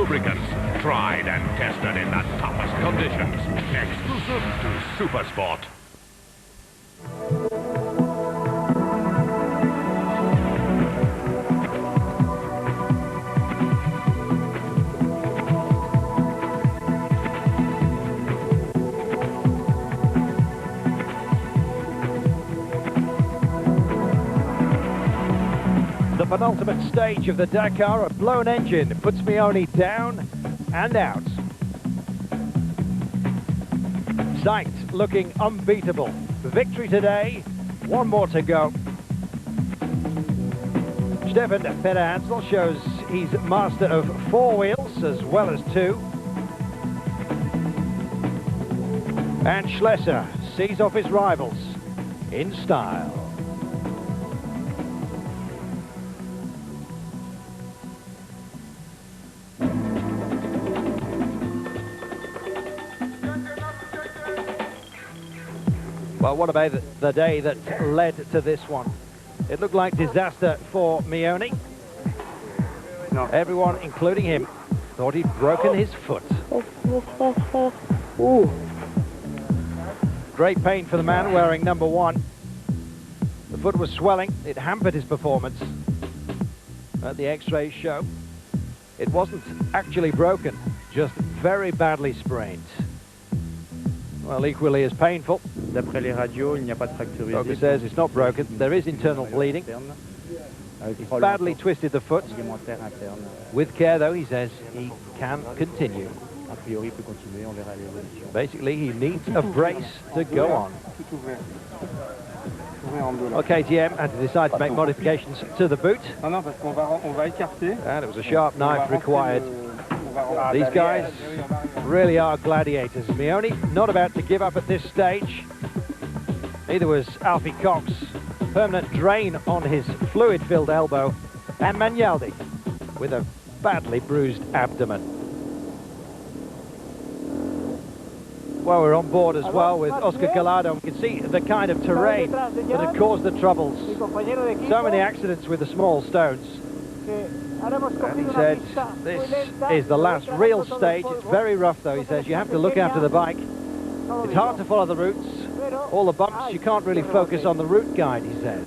lubricants, tried and tested in the toughest conditions. Exclusive to Supersport. The penultimate stage of the Dakar, a blown engine puts Meoni down and out. Sight looking unbeatable. Victory today, one more to go. Stefan Peter-Hansel shows he's master of 4 wheels as well as 2. And Schlesser sees off his rivals in style. Well, what about the day that led to this one? It looked like disaster for Meoni. No. Everyone, including him, thought he'd broken his foot. Ooh. Great pain for the man wearing number 1. The foot was swelling. It hampered his performance at the X-rays show. It wasn't actually broken, just very badly sprained. Well, equally as painful. D'après les radios, il n'y a pas de fracture. Doctor says it's not broken. There is internal bleeding. He's badly twisted the foot. With care, though, he says he can continue. Basically, he needs a brace to go on. Well, KTM had to decide to make modifications to the boot. And it was a sharp knife required. These guys really are gladiators. Meoni not about to give up at this stage. Neither was Alfie Cox. Permanent drain on his fluid-filled elbow. And Magnaldi with a badly bruised abdomen. Well, we're on board as well with Oscar Gallardo. We can see the kind of terrain that had caused the troubles. So many accidents with the small stones. And he said this is the last real stage. It's very rough, though. He says you have to look after the bike. It's hard to follow the routes. All the bumps, you can't really focus on the route guide, he says.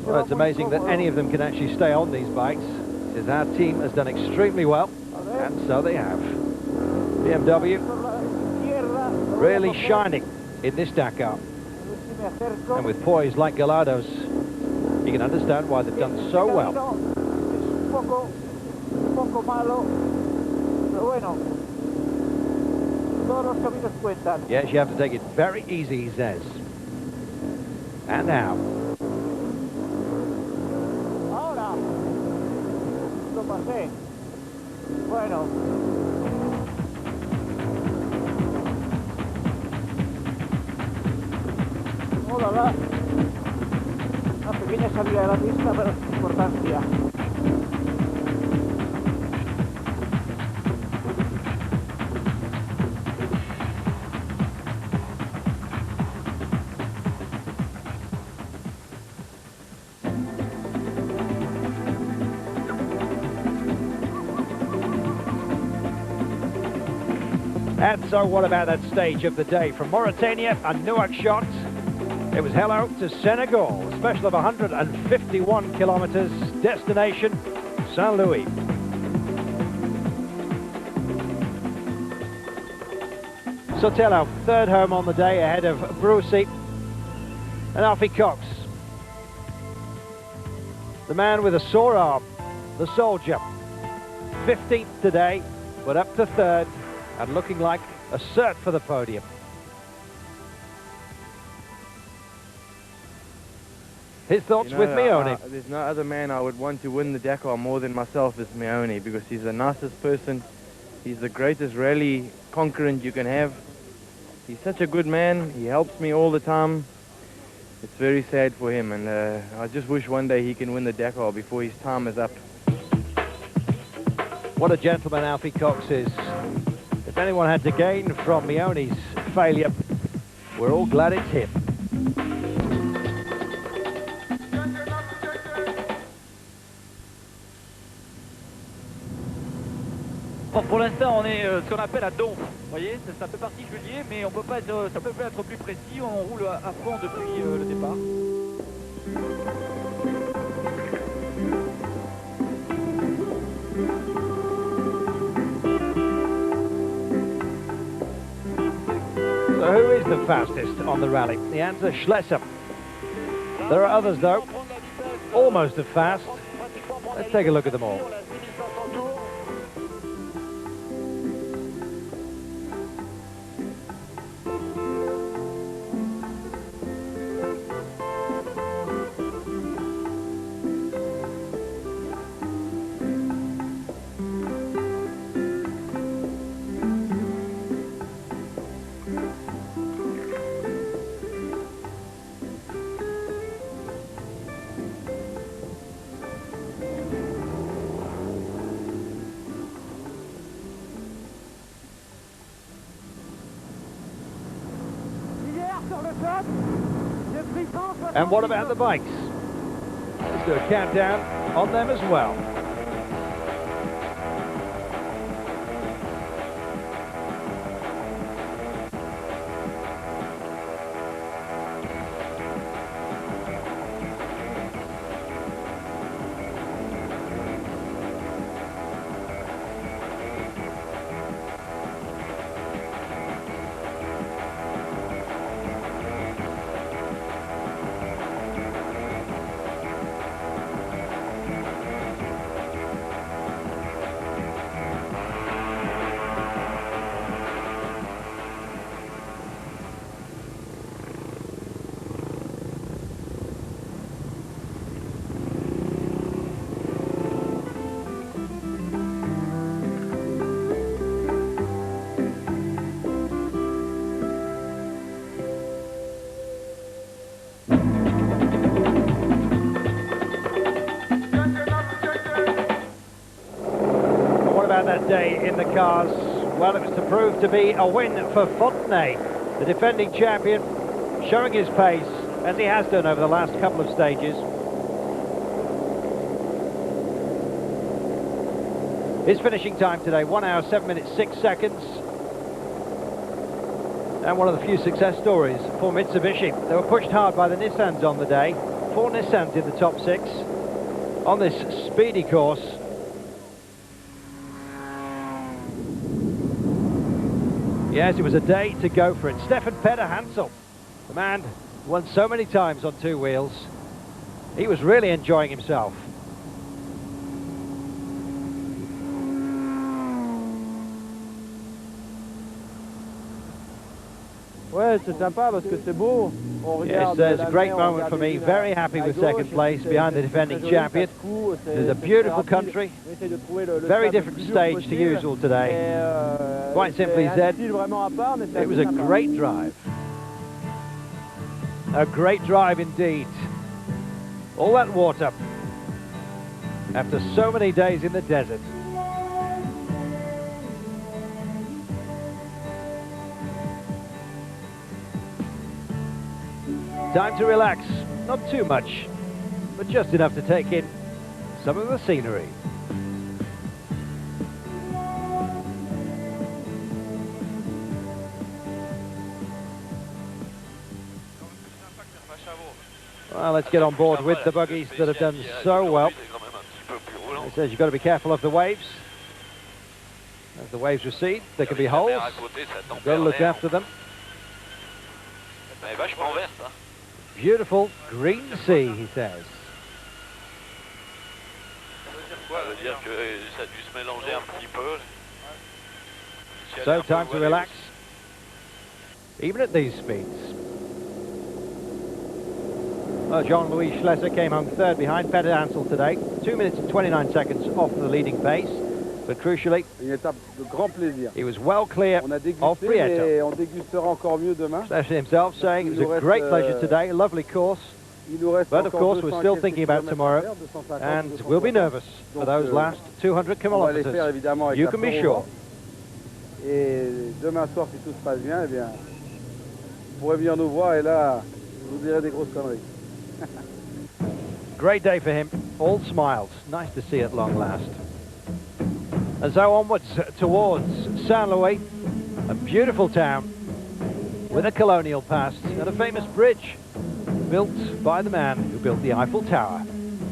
Well, it's amazing that any of them can actually stay on these bikes. He says our team has done extremely well, and so they have. BMW really shining in this Dakar. And with poise like Gallardo's, you can understand why they've done so well. Yes, you have to take it very easy, he says. And now. Una pequeña salida de la pista, pero sin importancia. And so what about that stage of the day? From Mauritania, a Nouakchott shot. It was hello to Senegal, a special of 151 kilometers, destination Saint-Louis. Sotelo, third home on the day ahead of Brucey and Alfie Cox. The man with a sore arm, the soldier. 15th today, but up to third and looking like a cert for the podium. His thoughts with Meoni. There's no other man I would want to win the Dakar more than myself is Meoni, because he's the nicest person. He's the greatest rally concurrent you can have. He's such a good man. He helps me all the time. It's very sad for him, and I just wish one day he can win the Dakar before his time is up. What a gentleman Alfie Cox is. If anyone had to gain from Meoni's failure, we're all glad it's him. Pour l'instant, on est ce qu'on appelle à donf. Vous voyez, ça fait partie juillet, mais on peut pas être, ça peut pas être plus précis. On roule à fond depuis le départ. So who is the fastest on the rally? The answer, Schlesser. There are others, though, almost as fast. Let's take a look at them all. And what about the bikes? Let's do a countdown on them as well. That day in the cars, well, it was to prove to be a win for Fontenay, the defending champion, showing his pace as he has done over the last couple of stages. His finishing time today, 1 hour 7 minutes 6 seconds, and one of the few success stories for Mitsubishi. They were pushed hard by the Nissans on the day. 4 Nissans in the top 6 on this speedy course. Yes, it was a day to go for it. Stefan Peder-Hansel, the man who won so many times on 2 wheels. He was really enjoying himself. Ouais, c'est sympa parce que c'est beau. Yes, there's a great moment for me. Very happy with second place behind the defending champion. It's a beautiful country. Very different stage to usual today. Quite simply said, it was a great drive. A great drive indeed. All that water after so many days in the desert. Time to relax, not too much, but just enough to take in some of the scenery. Well, let's get on board with the buggies that have done so well. It says you've got to be careful of the waves. As the waves recede, there can be holes. You've got to look after them. Beautiful green sea, he says. So time to relax, even at these speeds. Well, Jean-Louis Schlesser came home third behind Peder-Hansel today. 2 minutes and 29 seconds off the leading pace. But crucially, he was well clear of Prieto. Schlesser himself saying it was a great pleasure today, a lovely course. But of course, we're still thinking about tomorrow, and we'll be nervous for those last 200 kilometers. You can be sure. Et demain soir, si tout se passe bien, eh bien, vous pourrez venir nous voir et là, je vous dirai des grosses conneries. Great day for him. All smiles. Nice to see at long last. And so onwards towards Saint-Louis, a beautiful town with a colonial past and a famous bridge built by the man who built the Eiffel Tower.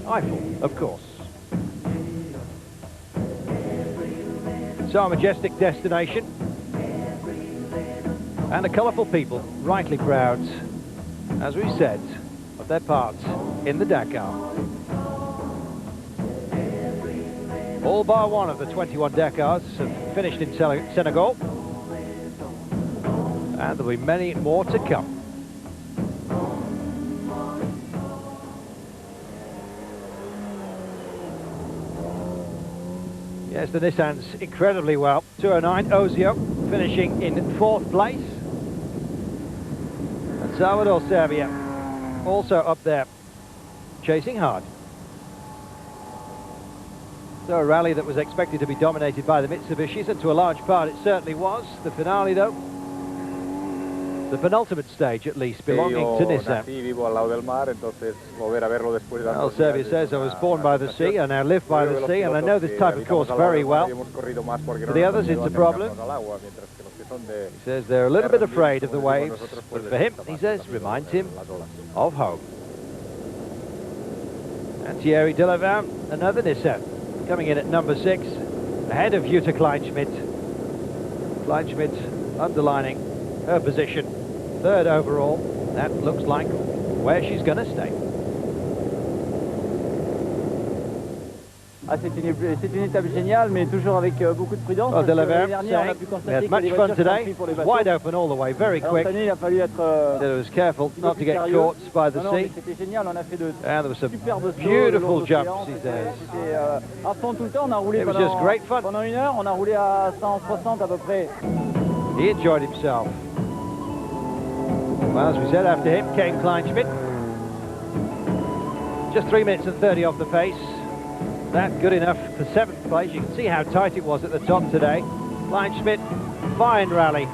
Eiffel, of course. So a majestic destination and a colourful people, rightly proud, as we said, of their part in the Dakar. All bar one of the 21 Dakars have finished in Senegal, and there'll be many more to come. Yes, the Nissan's incredibly well. 209 Ozio finishing in 4th place. And Salvador Serbia also up there, chasing hard. So a rally that was expected to be dominated by the Mitsubishis, and to a large part it certainly was. The finale, though, the penultimate stage at least, belonging to Nissan. Well, Serbia says, I was born by the sea, I now live by the sea, and I know this type of course very well. For the others, it's a problem. He says they're a little bit afraid of the waves, but for him, he says, reminds him of home. And Thierry Delavan, another Nissan, coming in at number 6, ahead of Jutta Kleinschmidt. Kleinschmidt underlining her position, 3rd overall. That looks like where she's going to stay. Ah, c'est une étape géniale, mais toujours avec beaucoup de prudence. Well, Delavan saying we had much fun today, wide open all the way, very quick. Il a fallu être, It was careful not to get caught by the sea. C'était génial, on a fait de And there were some superbes beautiful jumps, he says. C'était à fond tout le temps, on a roulé It was just great fun. pendant 1 heure, on a roulé à 160 à peu près. He enjoyed himself. Well, as we said, after him came Kleinschmidt. Just 3 minutes and 30 off the pace. That good enough for 7th place. You can see how tight it was at the top today. Kleinschmidt, fine rally.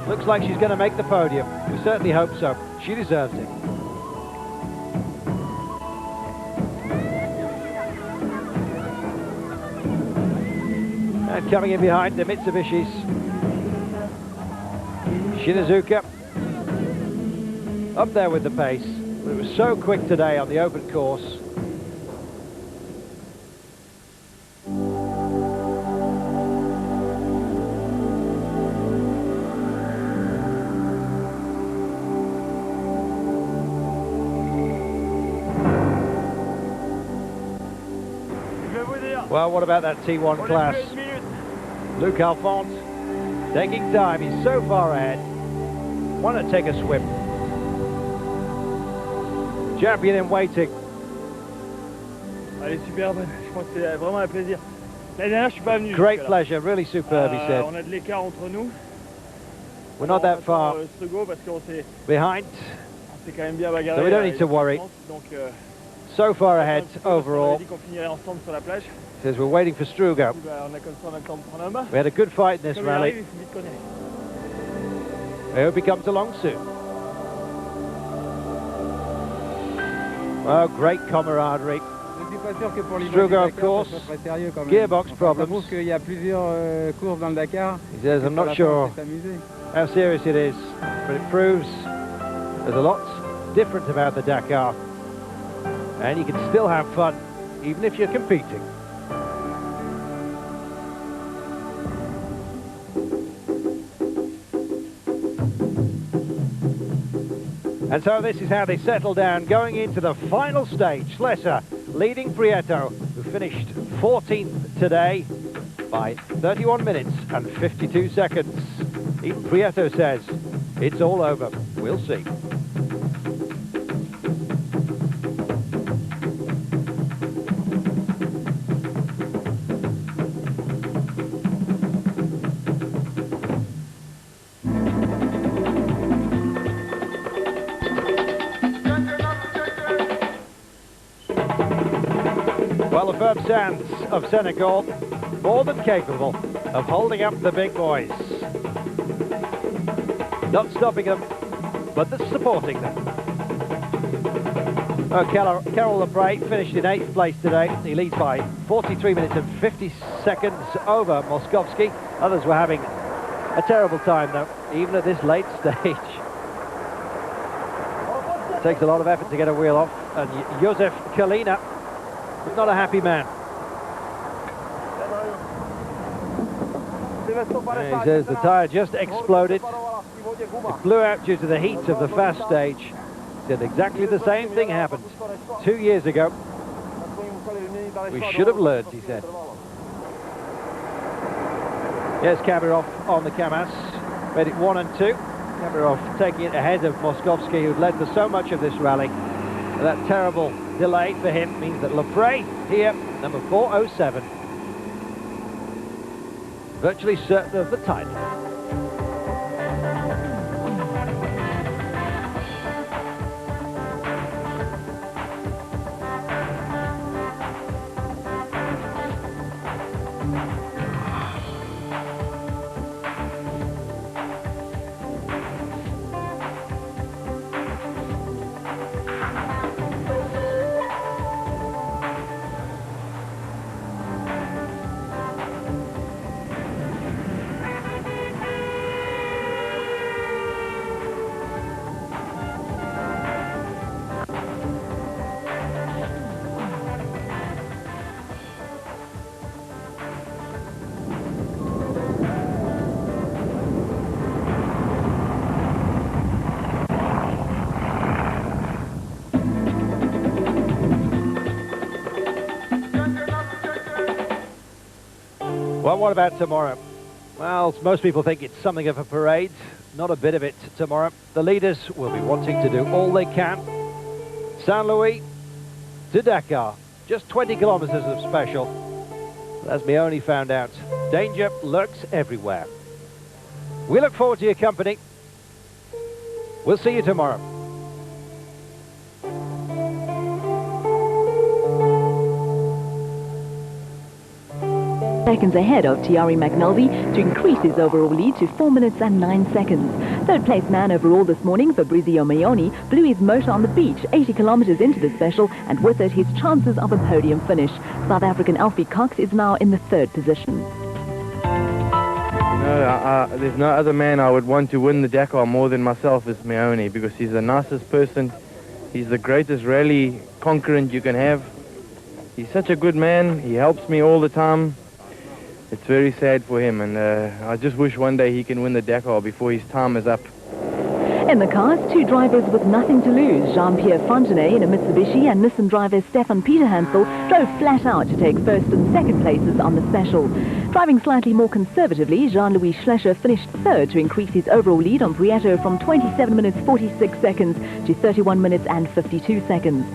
Looks like she's going to make the podium. We certainly hope so. She deserves it. And coming in behind the Mitsubishis, Shinazuka up there with the pace. But it was so quick today on the open course. Well, what about that T1 class? Luc Alphonse taking time. He's so far ahead. Why not take a swim? Champion in waiting. Elle est superbe. Je pense que c'est vraiment un plaisir. L'année dernière, je suis pas venu. Great pleasure. Really superb, he said. On a de l'écart entre nous. We're not that far behind, so we don't need to worry. So far ahead overall. Says we're waiting for Strugo. We had a good fight in this rally. I hope he comes along soon. Oh, great camaraderie. Strugo, of course, gearbox problems. He says, I'm not sure how serious it is, but it proves there's a lot different about the Dakar. And you can still have fun, even if you're competing. And so this is how they settle down, going into the final stage. Schlesser leading Prieto, who finished 14th today by 31 minutes and 52 seconds. Even Prieto says, it's all over. We'll see. Well, the firm sands of Senegal, more than capable of holding up the big boys. Not stopping them, but supporting them. Carol Lepre finished in 8th place today. He leads by 43 minutes and 50 seconds over Moskovski. Others were having a terrible time, though, even at this late stage. It takes a lot of effort to get a wheel off, and Josef Kalina was not a happy man. And he says the tyre just exploded. It blew out due to the heat of the fast stage. He said exactly the same thing happened 2 years ago. We should have learned, he said. Yes, Kabirov on the Kamaz. Made it 1 and 2. Kabirov taking it ahead of Moskovski, who'd led for so much of this rally. That terrible delay for him means that Lepre here, number 407, virtually certain of the title. Well, what about tomorrow? Well, most people think it's something of a parade. Not a bit of it tomorrow. The leaders will be wanting to do all they can. Saint Louis to Dakar. Just 20 kilometers of special. As Meoni found out, danger lurks everywhere. We look forward to your company. We'll see you tomorrow. Seconds ahead of Thierry McNulty to increase his overall lead to 4 minutes and 9 seconds. Third place man overall this morning, Fabrizio Meoni, blew his motor on the beach 80 kilometers into the special, and with it his chances of a podium finish. South African Alfie Cox is now in the 3rd position. There's no other man I would want to win the Dakar more than myself is Meoni, because he's the nicest person. He's the greatest rally concurrent you can have. He's such a good man. He helps me all the time. It's very sad for him, and I just wish one day he can win the Dakar before his time is up. In the cars, 2 drivers with nothing to lose. Jean-Pierre Fontenay in a Mitsubishi and Nissan driver Stefan Peterhansel drove flat out to take 1st and 2nd places on the special. Driving slightly more conservatively, Jean-Louis Schlescher finished 3rd to increase his overall lead on Prieto from 27 minutes 46 seconds to 31 minutes and 52 seconds.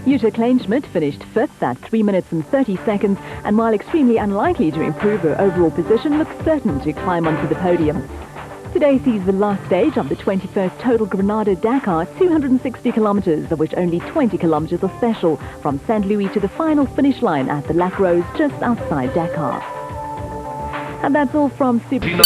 Jutta Kleinschmidt finished 5th at 3 minutes and 30 seconds, and while extremely unlikely to improve her overall position, looks certain to climb onto the podium. Today sees the last stage of the 21st Total Grenada Dakar, 260 kilometers, of which only 20 kilometers are special, from Saint Louis to the final finish line at the Lac Rose just outside Dakar. And that's all from Super...